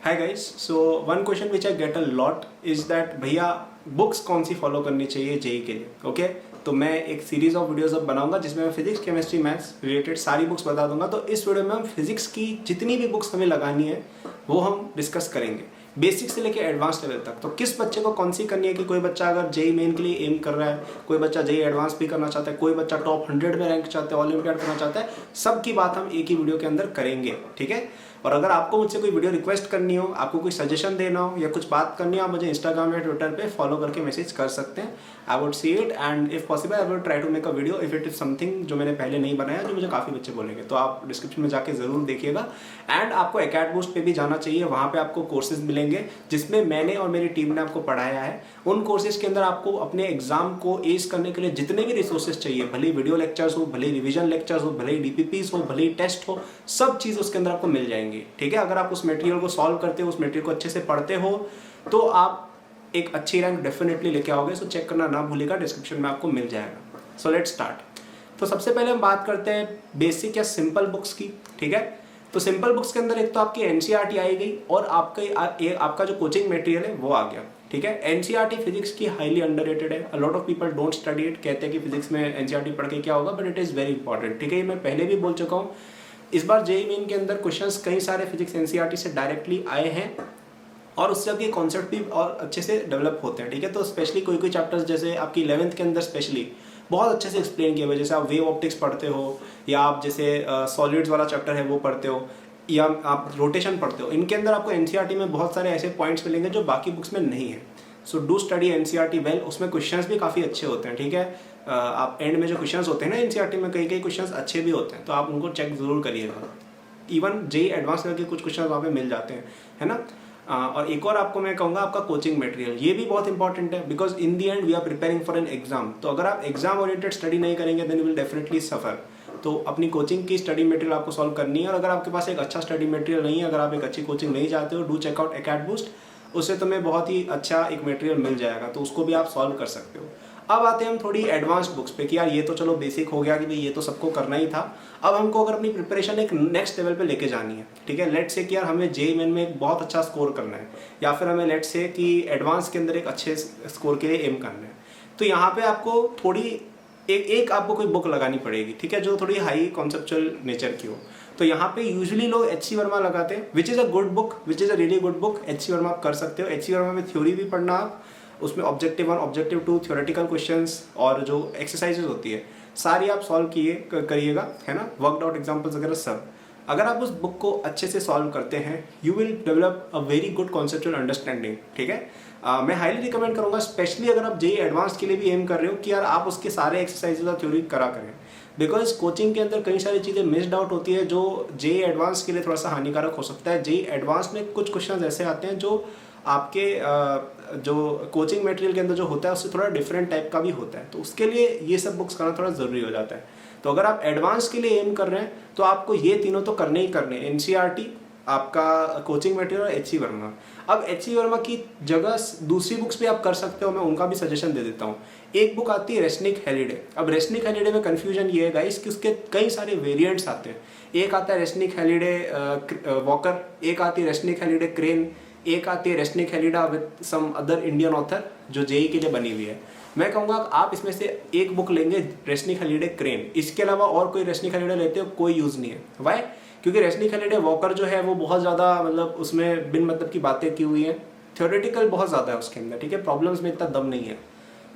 Hi guys, so one question which I get a lot is that भैया books कौन सी follow करनी चाहिए JEE के लिए। ओके तो मैं एक सीरीज ऑफ वीडियोस अब बनाऊंगा जिसमें मैं फिजिक्स केमिस्ट्री मैथ्स रिलेटेड सारी बुक्स बता दूंगा। तो इस वीडियो में हम फिजिक्स की जितनी भी बुक्स हमें लगानी है वो हम डिस्कस करेंगे, बेसिक से लेकर एडवांस लेवल तक। तो किस बच्चे को कौन सी करनी है कि कोई बच्चा अगर जेई मेन के लिए एम कर रहा है, कोई बच्चा जेई एडवांस भी करना चाहता है, कोई बच्चा टॉप 100 में रैंक चाहता है, ओलंपियाड करना चाहता है, सबकी बात हम एक ही वीडियो के अंदर करेंगे। ठीक है। और अगर आपको मुझसे कोई वीडियो रिक्वेस्ट करनी हो, आपको कोई सजेशन देना हो या कुछ बात करनी हो, आप मुझे इंस्टाग्राम या ट्विटर पे फॉलो करके मैसेज कर सकते हैं। I would see it and if possible I would try to make a video if it is something जो मैंने पहले नहीं बनाया, जो मुझे काफ़ी बच्चे बोलेंगे। तो आप डिस्क्रिप्शन में जाके जरूर देखिएगा। एंड आपको एकेडबूस्ट पे भी जाना चाहिए, वहाँ पे आपको कोर्सेज मिलेंगे जिसमें मैंने और मेरी टीम ने आपको पढ़ाया है। उन कोर्सेज के अंदर आपको अपने एग्जाम को एस करने के लिए जितने भी रिसोर्सेज चाहिए, भले वीडियो लेक्चर्स हो, भले रिविजन लेक्चर्स हो, भले डीपीपीस हो, भले टेस्ट हो, सब चीज़ उसके अंदर आपको मिल जाएंगी। ठीक है। अगर आप उस मटेरियल को सॉल्व करते हो, उस मटेरियल को अच्छे से पढ़ते हो, तो आप एक अच्छी रैंक डेफिनेटली लेके आओगे। सो चेक करना ना भूलिएगा, डिस्क्रिप्शन में आपको मिल जाएगा। So let's start. तो सबसे पहले हम बात करते हैं बेसिक या सिंपल बुक्स की। ठीक है। तो सिंपल बुक्स के अंदर एक तो आपकी एनसीईआरटी आई गई और आपका जो कोचिंग मटेरियल है वो आ गया। ठीक है। एनसीईआरटी फिजिक्स की हाईली अंडररेटेड है। A lot of people don't study it, कहते हैं कि फिजिक्स में एनसीईआरटी पढ़ के क्या होगा, but it is very important. ठीक है। मैं पहले भी बोल चुका हूँ, इस बार जेईई मेन के अंदर क्वेश्चंस कई सारे फिजिक्स एनसीईआरटी से डायरेक्टली आए हैं और उससे आपके कॉन्सेप्ट भी और अच्छे से डेवलप होते हैं। ठीक है। तो स्पेशली कोई कोई चैप्टर्स जैसे आपकी 11th के अंदर स्पेशली बहुत अच्छे से एक्सप्लेन किए हुए, जैसे आप वेव ऑप्टिक्स पढ़ते हो या आप जैसे सॉलिड्स वाला चैप्टर है वो पढ़ते हो या आप रोटेशन पढ़ते हो, इनके अंदर आपको एनसीईआरटी में बहुत सारे ऐसे पॉइंट्स मिलेंगे जो बाकी बुक्स में नहीं है। So do study NCERT well. उसमें क्वेश्चंस भी काफ़ी अच्छे होते हैं। ठीक है। आप एंड में जो क्वेश्चंस होते हैं ना एनसीईआरटी में, कई कई क्वेश्चंस अच्छे भी होते हैं, तो आप उनको चेक जरूर करिएगा। इवन जेईई एडवांस लेवल के कुछ क्वेश्चन वहाँ पे मिल जाते हैं, है ना। और एक और आपको मैं कहूँगा, आपका कोचिंग मटेरियल ये भी बहुत इंपॉर्टेंट है, because in the end we are preparing for an exam. तो अगर आप एग्जाम ओरिएंटेड स्टडी नहीं करेंगे then you will definitely suffer. तो अपनी कोचिंग की स्टडी मटेरियल आपको सॉल्व करनी है। और अगर आपके पास एक अच्छा स्टडी मटेरियल नहीं है, अगर आप एक अच्छी कोचिंग नहीं चाहते हो, डू चेक आउट एकेडबूस्ट। उससे तुम्हें बहुत ही अच्छा एक मटेरियल मिल जाएगा, तो उसको भी आप सॉल्व कर सकते हो। अब आते हैं हम थोड़ी एडवांस्ड बुक्स पे कि यार ये तो चलो बेसिक हो गया कि भाई ये तो सबको करना ही था। अब हमको अगर अपनी प्रिपरेशन एक नेक्स्ट लेवल पे लेके जानी है, ठीक है, लेट्स से कि यार हमें जेईई मेन में एक बहुत अच्छा स्कोर करना है, या फिर हमें लेट्स से कि एडवांस के अंदर एक अच्छे स्कोर के लिए एम करना है, तो यहाँ पे आपको थोड़ी एक आपको कोई बुक लगानी पड़ेगी। ठीक है। जो थोड़ी हाई कॉन्सेप्चुअल नेचर की हो। तो यहाँ पे यूजुअली लोग एच.सी. वर्मा लगाते हैं, which is a good book, which is a really good book. H C. Verma आप कर सकते हो। एच.सी. वर्मा में थ्योरी भी पढ़ना आप, उसमें ऑब्जेक्टिव 1 ऑब्जेक्टिव 2 थ्योरेटिकल क्वेश्चंस और जो एक्सरसाइजेज होती है सारी आप सॉल्व करिएगा, है ना, वर्कड आउट एग्जाम्पल्स वगैरह सब। अगर आप उस बुक को अच्छे से सॉल्व करते हैं, you will develop a very good conceptual understanding. ठीक है। मैं हाईली रिकमेंड करूंगा, स्पेशली अगर आप जेईई एडवांस के लिए भी एम कर रहे हो, कि यार आप उसके सारे एक्सरसाइजेज और थ्योरी करा करें, बिकॉज कोचिंग के अंदर कई सारी चीज़ें मिस्ड आउट होती है जो जेईई एडवांस के लिए थोड़ा सा हानिकारक हो सकता है। जेईई एडवांस में कुछ क्वेश्चन ऐसे आते हैं जो आपके जो कोचिंग मटेरियल के अंदर जो होता है उससे थोड़ा डिफरेंट टाइप का भी होता है, तो उसके लिए ये सब बुक्स करना थोड़ा ज़रूरी हो जाता है। तो अगर आप एडवांस के लिए एम कर रहे हैं तो आपको ये तीनों तो करने ही करने, एनसीईआरटी, आपका कोचिंग मटेरियल और एच.सी. वर्मा। अब एच.सी. वर्मा की जगह दूसरी बुक्स भी आप कर सकते हो, मैं उनका भी सजेशन दे देता हूँ। एक बुक आती है रेस्निक हेलिडे। अब रेस्निक हेलिडे में कन्फ्यूजन ये है गाइस कि उसके कई सारे वेरिएंट्स आते हैं। एक आता है रेस्निक हेलिडे वॉकर, एक आती है रेस्निक हेलिडे क्रेन, एक आती है Resnick Halliday with some other Indian author जो जेईई के लिए बनी हुई है। मैं कहूँगा आप इसमें से एक बुक लेंगे रेस्निक हेलिडे क्रेन, इसके अलावा और कोई रेस्निक हेलिडे लेते हो कोई यूज़ नहीं है। वाई? क्योंकि रेस्निक हेलिडे वॉकर जो है वो बहुत ज़्यादा मतलब उसमें बिन मतलब की बातें की हुई हैं, थ्योरेटिकल बहुत ज़्यादा है उसके अंदर। ठीक है। प्रॉब्लम्स में इतना दम नहीं है।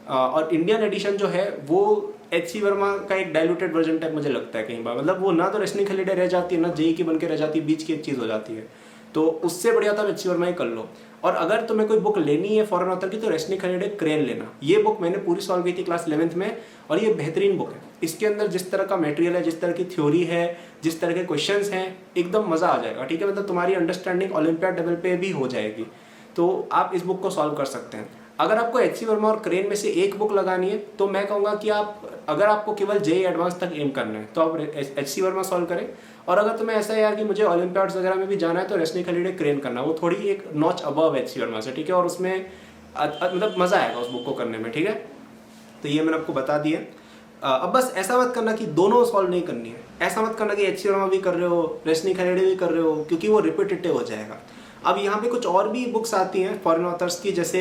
और इंडियन एडिशन जो है वो एच.सी. वर्मा का एक डाइल्यूटेड वर्जन टाइप मुझे लगता है कहीं बार, मतलब वो ना तो रेस्निक हेलिडे रह जाती है ना जेईई की बन के रह जाती है, बीच की एक चीज़ हो जाती है। तो उससे बढ़िया तो एच.सी. वर्मा ही कर लो। और अगर तुम्हें कोई बुक लेनी है फॉरेन ऑथर की तो रेस्निक हेलिडे क्रेन लेना। ये बुक मैंने पूरी सॉल्व की थी क्लास 11th में और ये बेहतरीन बुक है। इसके अंदर जिस तरह का मटेरियल है, जिस तरह की थ्योरी है, जिस तरह के क्वेश्चंस हैं, एकदम मज़ा आ जाएगा। ठीक है। मतलब तुम्हारी अंडरस्टैंडिंग ओलंपियाड लेवल पे भी हो जाएगी। तो आप इस बुक को सॉल्व कर सकते हैं। अगर आपको एच.सी. वर्मा और क्रेन में से एक बुक लगानी है तो मैं कहूँगा कि आप, अगर आपको केवल जेईई एडवांस तक एम करना है तो आप एच.सी. वर्मा सॉल्व करें। और अगर तुम्हें ऐसा है यार कि मुझे ओलंपियाड्स वगैरह में भी जाना है तो रेस्निक हेलिडे क्रेन करना, वो थोड़ी एक नॉच अबव एच.सी. वर्मा से। ठीक है। और उसमें मतलब मज़ा आएगा उस बुक को करने में। ठीक है। तो ये मैंने आपको बता दिया। अब बस ऐसा मत करना कि दोनों सॉल्व नहीं करनी है। ऐसा मत करना कि एच.सी. वर्मा भी कर रहे हो रेस्निक हेलिडे भी कर रहे हो, क्योंकि वो रिपीटेटिव हो जाएगा। अब यहाँ पे कुछ और भी बुक्स आती हैं फॉरेन ऑथर्स की, जैसे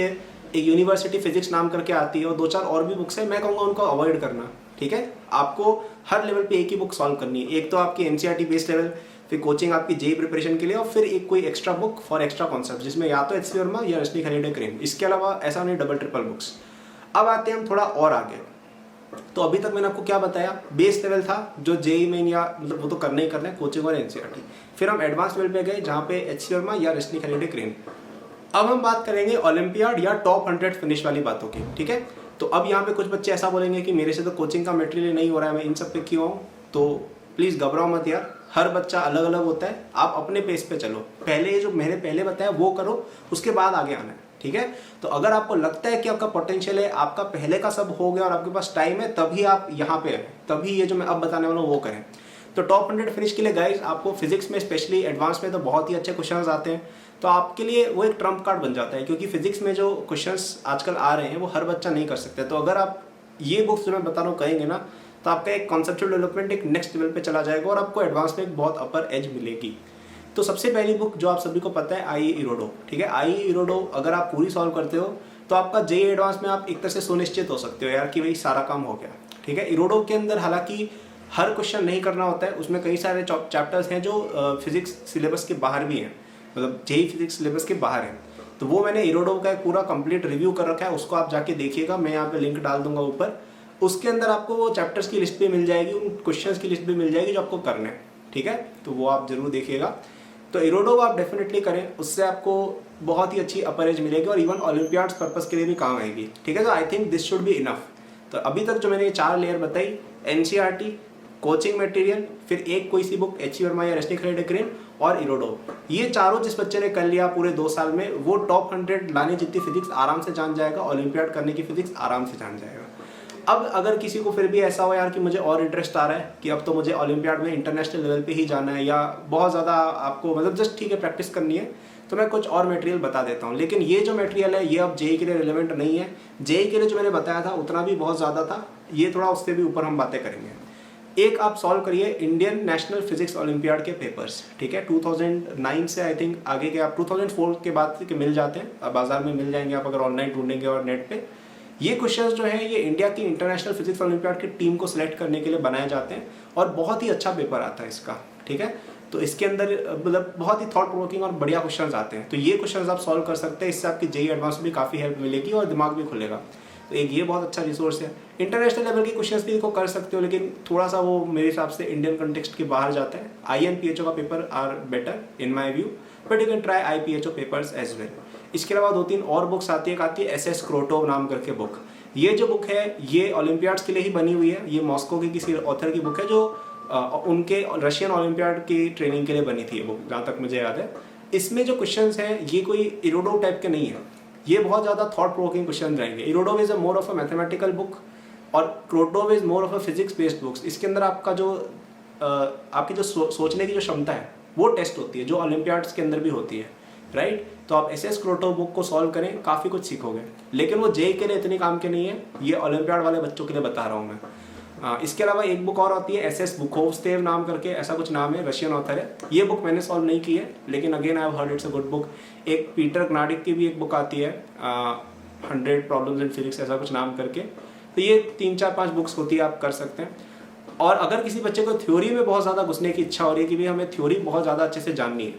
एक यूनिवर्सिटी फिजिक्स नाम करके आती है और 2-4 और भी बुक्स है, मैं कहूँगा उनको अवॉइड करना। ठीक है, आपको हर लेवल पे एक ही बुक सॉल्व करनी है। एक तो आपकी एनसीईआरटी बेस्ड लेवल, फिर कोचिंग आपकी जेई प्रिपरेशन के लिए, और फिर एक कोई extra book for extra concept जिसमें या तो एचसी वर्मा या रश्मि खलीडे क्रेम। इसके अलावा ऐसा नहीं डबल ट्रिपल बुक्स। अब आते हैं हम थोड़ा और आगे। तो अभी तक मैंने आपको क्या बताया, बेस लेवल था जो जेई मेन या मतलब वो तो करना ही करना है, कोचिंग और एनसीईआरटी। फिर हम एडवांस लेवल पे गए जहाँ पे एचसी वर्मा या रश्मि खलीडे क्रेम। अब हम बात करेंगे ओलंपियाड या टॉप 100 फिनिश वाली बातों की। ठीक है, तो अब यहाँ पे कुछ बच्चे ऐसा बोलेंगे कि मेरे से तो कोचिंग का मटेरियल नहीं हो रहा है, मैं इन सब पे क्यों आऊँ। तो प्लीज़ घबराओ मत यार, हर बच्चा अलग अलग होता है, आप अपने पेस पे चलो। पहले जो मैंने पहले बताया वो करो, उसके बाद आगे आना है। ठीक है, तो अगर आपको लगता है कि आपका पोटेंशियल है, आपका पहले का सब हो गया और आपके पास टाइम है, तभी आप यहाँ पे आए, तभी ये जो मैं अब बताने वाला हूँ वो करें। तो टॉप 100 फिनिश के लिए गाइस आपको फिजिक्स में स्पेशली एडवांस में तो बहुत ही अच्छे क्वेश्चंस आते हैं, तो आपके लिए वो एक ट्रम्प कार्ड बन जाता है, क्योंकि फिजिक्स में जो क्वेश्चंस आजकल आ रहे हैं वो हर बच्चा नहीं कर सकता। तो अगर आप ये बुक्स जो मैं बता रहा हूँ कहेंगे ना, तो आपका एक कॉन्सेप्चुअल डेवलपमेंट एक नेक्स्ट लेवल पे चला जाएगा और आपको एडवांस में एक बहुत अपर एज मिलेगी। तो सबसे पहली बुक जो आप सभी को पता है, आई इरोडो। ठीक है, आई इरोडो अगर आप पूरी सॉल्व करते हो तो आपका जेईई एडवांस में आप एक तरह से सुनिश्चित हो सकते हो यार कि भाई सारा काम हो गया। ठीक है, इरोडो के अंदर हालांकि हर क्वेश्चन नहीं करना होता है, उसमें कई सारे चैप्टर्स हैं जो फिजिक्स सिलेबस के बाहर भी हैं, मतलब जेईई फिजिक्स सिलेबस के बाहर है। तो वो मैंने इरोडो का एक पूरा कंप्लीट रिव्यू कर रखा है, उसको आप जाके देखिएगा, मैं यहाँ पे लिंक डाल दूंगा ऊपर। उसके अंदर आपको वो चैप्टर्स की लिस्ट भी मिल जाएगी, उन क्वेश्चंस की लिस्ट भी मिल जाएगी जो आपको करने हैं। ठीक है, तो वो आप जरूर देखिएगा। तो इरोडो आप डेफिनेटली करें, उससे आपको बहुत ही अच्छी अपर एज मिलेगी और इवन ओलंपियाड्स पर्पस के लिए भी काम आएगी। ठीक है, तो I think this should be enough. तो अभी तक जो मैंने ये 4 लेयर बताई, एनसीईआरटी, कोचिंग मटेरियल, फिर एक कोई सी बुक एचसी वर्मा या रश्मि खलीडे क्रेम और इरोडो, ये चारों जिस बच्चे ने कर लिया पूरे 2 साल में, वो टॉप 100 लाने जितनी फिजिक्स आराम से जान जाएगा, ओलंपियाड करने की फिजिक्स आराम से जान जाएगा। अब अगर किसी को फिर भी ऐसा हो यार कि मुझे और इंटरेस्ट आ रहा है कि अब तो मुझे ओलंपियाड में इंटरनेशनल लेवल पे ही जाना है, या बहुत ज़्यादा आपको मतलब जस्ट ठीक है प्रैक्टिस करनी है, तो मैं कुछ और मटेरियल बता देता हूँ। लेकिन ये जो मटेरियल है ये अब जेईई के लिए रिलेवेंट नहीं है। जेईई के लिए जो मैंने बताया था उतना भी बहुत ज़्यादा था, ये थोड़ा उससे भी ऊपर हम बातें करेंगे। एक आप सॉल्व करिए इंडियन नेशनल फिजिक्स ओलंपियाड के पेपर्स। ठीक है, 2009 से आई थिंक आगे के आप 2004 के बाद के मिल जाते हैं, अब बाजार में मिल जाएंगे आप अगर ऑनलाइन ढूंढेंगे और नेट पे। ये क्वेश्चंस जो हैं ये इंडिया की इंटरनेशनल फिजिक्स ओलंपियाड की टीम को सिलेक्ट करने के लिए बनाए जाते हैं और बहुत ही अच्छा पेपर आता है इसका। ठीक है, तो इसके अंदर मतलब बहुत ही थॉट प्रोवोकिंग और बढ़िया क्वेश्चंस आते हैं, तो ये क्वेश्चंस आप सॉल्व कर सकते हैं, इससे आपकी जेईई एडवांस में काफ़ी हेल्प मिलेगी और दिमाग भी खुलेगा। तो एक ये बहुत अच्छा रिसोर्स है। इंटरनेशनल लेवल के क्वेश्चंस भी इसको कर सकते हो, लेकिन थोड़ा सा वो मेरे हिसाब से इंडियन कंटेक्स्ट के बाहर जाता है। INPHO का paper are better in my view, but you can try IPHO papers as well. इसके अलावा 2-3 और बुक्स आती है, एक आती है SS क्रोटोव नाम करके बुक। ये जो बुक है ये ओलंपियाड्स के लिए ही बनी हुई है, ये मॉस्को के किसी ऑथर की बुक है जो उनके रशियन ओलंपियाड की ट्रेनिंग के लिए बनी थी ये बुक, जहाँ तक मुझे याद है। इसमें जो क्वेश्चंस हैं ये कोई इरोडो टाइप के नहीं है, ये बहुत ज़्यादा थॉट प्रोवोकिंग क्वेश्चन रहेंगे। Irodov is a more of a mathematical book और Krotov is more of a physics based books. इसके अंदर आपका जो आपकी जो सोचने की जो क्षमता है वो टेस्ट होती है, जो ओलंपियाड्स के अंदर भी होती है, राइट। तो आप SS क्रोटोव बुक को सॉल्व करें, काफ़ी कुछ सीखोगे, लेकिन वो जेईई के लिए इतनी काम के नहीं है, ये ओलंपियाड वाले बच्चों के लिए बता रहा हूँ मैं। इसके अलावा एक बुक और आती है SS बुखोव्स्तेव नाम करके, ऐसा कुछ नाम है, रशियन ऑथर है। ये बुक मैंने सॉल्व नहीं की है, लेकिन again I have heard it's a good book. एक पीटर ग्नाडिक की भी एक बुक आती है 100 प्रॉब्लम्स इन फिजिक्स, ऐसा कुछ नाम करके। तो ये 3-4-5 बुक्स होती है, आप कर सकते हैं। और अगर किसी बच्चे को थ्योरी में बहुत ज़्यादा घुसने की इच्छा हो रही है कि भाई हमें थ्योरी बहुत ज़्यादा अच्छे से जाननी है,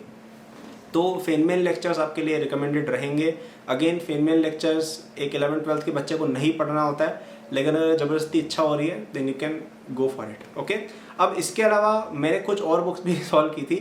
तो फेनमैन लेक्चर्स आपके लिए रिकमेंडेड रहेंगे। अगेन फेनमैन लेक्चर्स एक 11th-12th के बच्चे को नहीं पढ़ना होता है, लेकिन अगर ज़बरदस्ती इच्छा हो रही है then you can go for it. Okay, अब इसके अलावा मैंने कुछ और बुक्स भी सॉल्व की थी,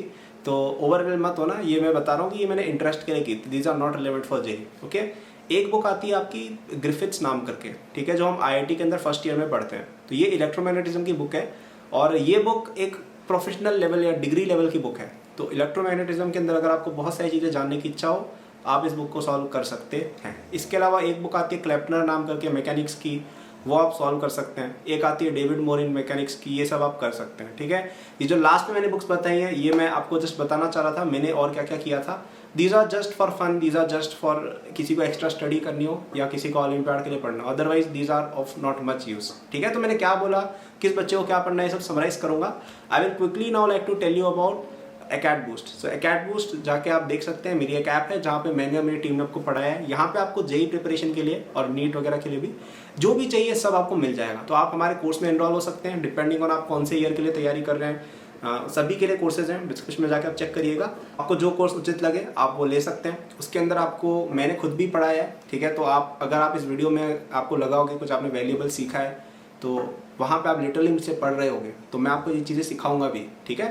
तो ओवरवेल मत होना, ये मैं बता रहा हूँ कि ये मैंने इंटरेस्ट के लिए की थी, these are not relevant for JEE. Okay, एक बुक आती है आपकी ग्रिफिथ्स नाम करके, ठीक है, जो हम IIT के अंदर फर्स्ट ईयर में पढ़ते हैं। तो ये इलेक्ट्रोमैग्नेटिज्म की बुक है और ये बुक एक प्रोफेशनल लेवल या डिग्री लेवल की बुक है। तो इलेक्ट्रोमैग्नेटिज्म के अंदर अगर आपको बहुत सारी चीज़ें जानने की इच्छा हो, आप इस बुक को सॉल्व कर सकते हैं। इसके अलावा एक बुक आती है क्लेप्टनर नाम करके मैकेनिक्स की, वो आप सॉल्व कर सकते हैं। एक आती है डेविड मोर इन मैकेनिक्स की, ये सब आप कर सकते हैं। ठीक है, ये जो लास्ट में मैंने बुक्स बताई हैं ये मैं आपको जस्ट बताना चाह रहा था मैंने और क्या क्या किया था। These are just for fun, these are just for किसी को एक्स्ट्रा स्टडी करनी हो या किसी को ओलंपियाड के लिए पढ़ना, otherwise these are of not much use. ठीक है, तो मैंने क्या बोला, किस बच्चे को क्या पढ़ना है, सब समराइज करूंगा। I will quickly now like to tell you about Acad boost. सो एकेड बूस्ट जाके आप देख सकते हैं, मेरी एक ऐप है जहाँ पे मैंने और मेरी टीम ने आपको पढ़ाया है। यहाँ पे आपको जेई प्रिपरेशन के लिए और नीट वगैरह के लिए भी जो भी चाहिए सब आपको मिल जाएगा। तो आप हमारे कोर्स में एनरोल हो सकते हैं, डिपेंडिंग ऑन आप कौन से ईयर के लिए तैयारी कर रहे हैं। सभी के लिए कोर्सेज हैं, डिस्क्रिप्शन में जाकर आप चेक करिएगा, आपको जो कोर्स उचित लगे आप वो ले सकते हैं। उसके अंदर आपको मैंने खुद भी पढ़ाया है, ठीक है। तो आप अगर आप इस वीडियो में आपको लगा हो कि कुछ आपने वैल्यूएबल सीखा है, तो वहाँ पे आप लिटरली मुझसे पढ़ रहे होगे, तो मैं आपको ये चीज़ें सिखाऊंगा भी, ठीक है।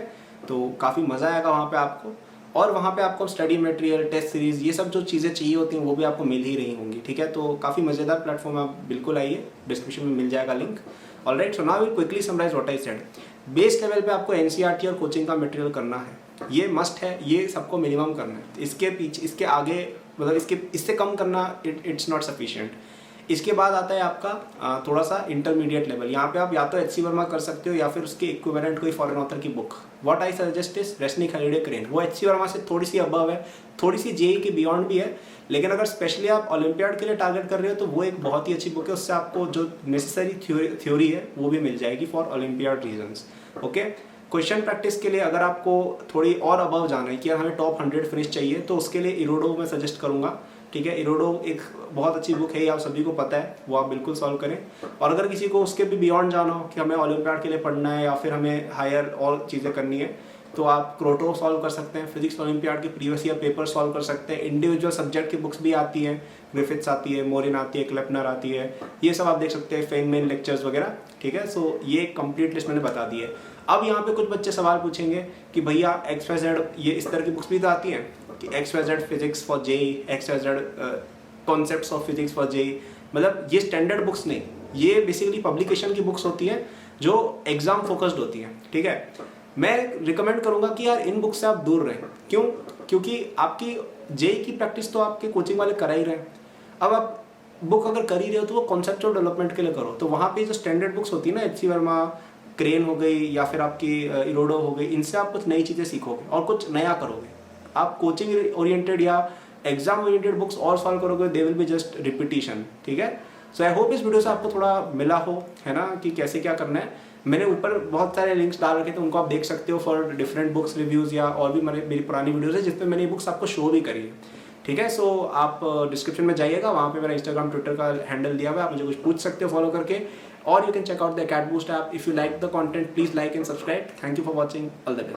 तो काफ़ी मज़ा आएगा वहाँ पे आपको, और वहाँ पे आपको स्टडी मटेरियल, टेस्ट सीरीज़, ये सब जो चीज़ें चाहिए होती हैं वो भी आपको मिल ही रही होंगी, ठीक है। तो काफ़ी मज़ेदार प्लेटफॉर्म है, आप बिल्कुल आइए, डिस्क्रिप्शन में मिल जाएगा link. Alright, so now will quickly summarise what I said. Base level पे आपको एनसीईआरटी और कोचिंग का मटेरियल करना है, ये मस्ट है, ये सबको मिनिमम करना है। इसके पीछे, इसके आगे, मतलब इससे कम करना इट्स नॉट सफिशिएंट। इसके बाद आता है आपका थोड़ा सा इंटरमीडिएट लेवल। यहाँ पे आप या तो एच.सी. वर्मा कर सकते हो या फिर उसके इक्विवेलेंट कोई फॉरेन ऑथर की book. What I suggest is Resnick holiday crane, वो एच.सी. वर्मा से थोड़ी सी अबव है, थोड़ी सी जेई के बियॉन्ड भी है, लेकिन अगर स्पेशली आप ओलंपियाड के लिए टारगेट कर रहे हो तो वो एक बहुत ही अच्छी बुक है। उससे आपको जो नेसेसरी थ्योरी है वो भी मिल जाएगी for olympiad reasons. Okay, question practice के लिए अगर आपको थोड़ी और अबव जाना है कि यार हमें टॉप 100 फिनिश चाहिए, तो उसके लिए इरोडो मैं सजेस्ट करूंगा, ठीक है। इरोडो एक बहुत अच्छी बुक है, ये आप सभी को पता है, वो आप बिल्कुल सॉल्व करें। और अगर किसी को उसके भी बियॉन्ड जाना हो कि हमें ओलंपियाड के लिए पढ़ना है या फिर हमें हायर और चीज़ें करनी है, तो आप क्रोटो सॉल्व कर सकते हैं, फिजिक्स ओलंपियाड के प्रीवियस ईयर पेपर सॉल्व कर सकते हैं। इंडिविजुअल सब्जेक्ट की बुक्स भी आती हैं, ग्रिफिथ्स आती है, मोरिन आती है, क्लेपनर आती है, ये सब आप देख सकते हैं, फेनमैन लेक्चर्स वगैरह, ठीक है। सो ये कंप्लीट लिस्ट मैंने बता दी है। अब यहाँ पे कुछ बच्चे सवाल पूछेंगे कि भैया XYZ, ये इस तरह की बुक्स भी तो आती हैं कि XYZ physics for JEE, XYZ concepts of physics for JEE, मतलब ये स्टैंडर्ड बुक्स नहीं, ये बेसिकली पब्लिकेशन की बुक्स होती हैं जो एग्जाम फोकस्ड होती हैं, ठीक है। मैं रिकमेंड करूंगा कि यार इन बुक से आप दूर रहें। क्यों? क्योंकि आपकी जेई की प्रैक्टिस तो आपके कोचिंग वाले करा ही रहे हैं। अब आप बुक अगर कर ही रहे हो तो वो कॉन्सेप्चुअल डेवलपमेंट के लिए करो। तो वहाँ पे जो स्टैंडर्ड बुक्स होती है ना, एच.सी. वर्मा, क्रेन हो गई या फिर आपकी इरोडो हो गई, इनसे आप कुछ नई चीज़ें सीखोगे और कुछ नया करोगे। आप कोचिंग ओरिएंटेड या एग्जाम ओरिएंटेड बुक्स और सॉल्व करोगे, they will be just repetition, ठीक है। सो आई होप इस वीडियो से आपको थोड़ा मिला हो, है ना, कि कैसे क्या करना है। मैंने ऊपर बहुत सारे लिंक्स डाल रखे थे, उनको आप देख सकते हो फॉर डिफरेंट बुक्स रिव्यूज़, या और भी मेरी पुरानी वीडियोज़ है जिसमें मैंने ये बुक्स आपको शो भी करी है, ठीक है। सो आप डिस्क्रिप्शन में जाइएगा, वहाँ पे मेरा इंस्टाग्राम ट्विटर का हैंडल दिया हुआ है, आप मुझे कुछ पूछ सकते हो फॉलो करके। और you can check out the Acad boost app. If you like the content, please like and subscribe. Thank you for watching, all the best.